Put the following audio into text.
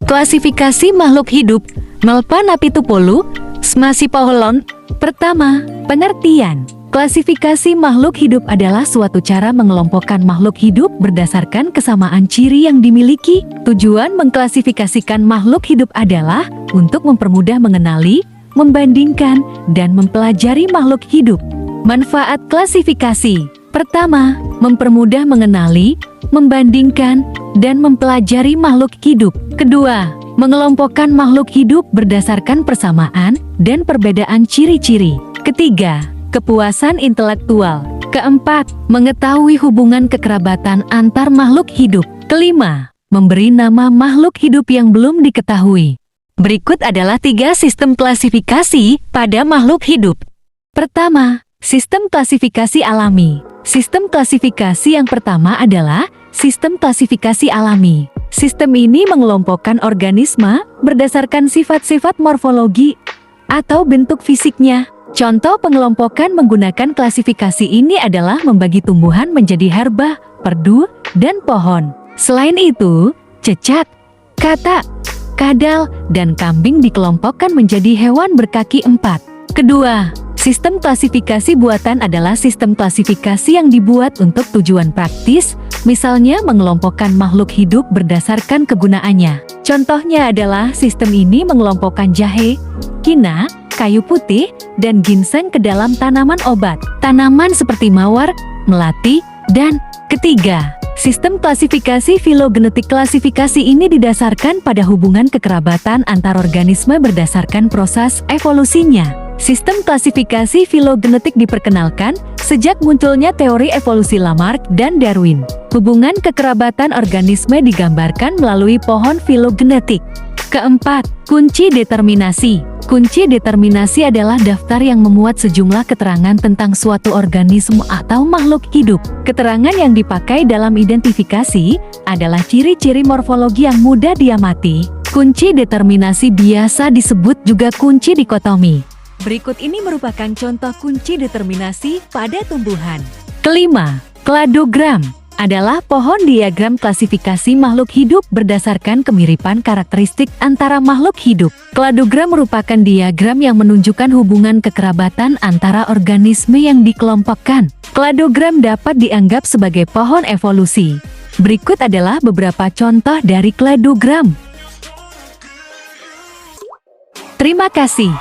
Klasifikasi makhluk hidup, Melpa Napitupulu, Smasipoholon. Pertama, pengertian. Klasifikasi makhluk hidup adalah suatu cara mengelompokkan makhluk hidup berdasarkan kesamaan ciri yang dimiliki. Tujuan mengklasifikasikan makhluk hidup adalah untuk mempermudah mengenali, membandingkan, dan mempelajari makhluk hidup. Manfaat klasifikasi. Pertama, mempermudah mengenali, membandingkan, dan mempelajari makhluk hidup. Kedua, mengelompokkan makhluk hidup berdasarkan persamaan dan perbedaan ciri-ciri. Ketiga, kepuasan intelektual. Keempat, mengetahui hubungan kekerabatan antar makhluk hidup. Kelima, memberi nama makhluk hidup yang belum diketahui. Berikut adalah 3 sistem klasifikasi pada makhluk hidup. Pertama, sistem klasifikasi alami. Sistem klasifikasi yang pertama adalah sistem klasifikasi alami. Sistem ini mengelompokkan organisme berdasarkan sifat-sifat morfologi atau bentuk fisiknya. Contoh pengelompokan menggunakan klasifikasi ini adalah membagi tumbuhan menjadi herba, perdu, dan pohon. Selain itu, cecak, katak, kadal, dan kambing dikelompokkan menjadi hewan berkaki 4. Kedua, sistem klasifikasi buatan adalah sistem klasifikasi yang dibuat untuk tujuan praktis, misalnya mengelompokkan makhluk hidup berdasarkan kegunaannya. Contohnya adalah sistem ini mengelompokkan jahe, kina, kayu putih, dan ginseng ke dalam tanaman obat, tanaman seperti mawar, melati, dan ketiga, sistem klasifikasi filogenetik. Klasifikasi ini didasarkan pada hubungan kekerabatan antar organisme berdasarkan proses evolusinya. Sistem klasifikasi filogenetik diperkenalkan sejak munculnya teori evolusi Lamarck dan Darwin. Hubungan kekerabatan organisme digambarkan melalui pohon filogenetik. Keempat, kunci determinasi. Kunci determinasi adalah daftar yang memuat sejumlah keterangan tentang suatu organisme atau makhluk hidup. Keterangan yang dipakai dalam identifikasi adalah ciri-ciri morfologi yang mudah diamati. Kunci determinasi biasa disebut juga kunci dikotomi. Berikut ini merupakan contoh kunci determinasi pada tumbuhan. Kelima, kladogram adalah pohon diagram klasifikasi makhluk hidup berdasarkan kemiripan karakteristik antara makhluk hidup. Kladogram merupakan diagram yang menunjukkan hubungan kekerabatan antara organisme yang dikelompokkan. Kladogram dapat dianggap sebagai pohon evolusi. Berikut adalah beberapa contoh dari kladogram. Terima kasih.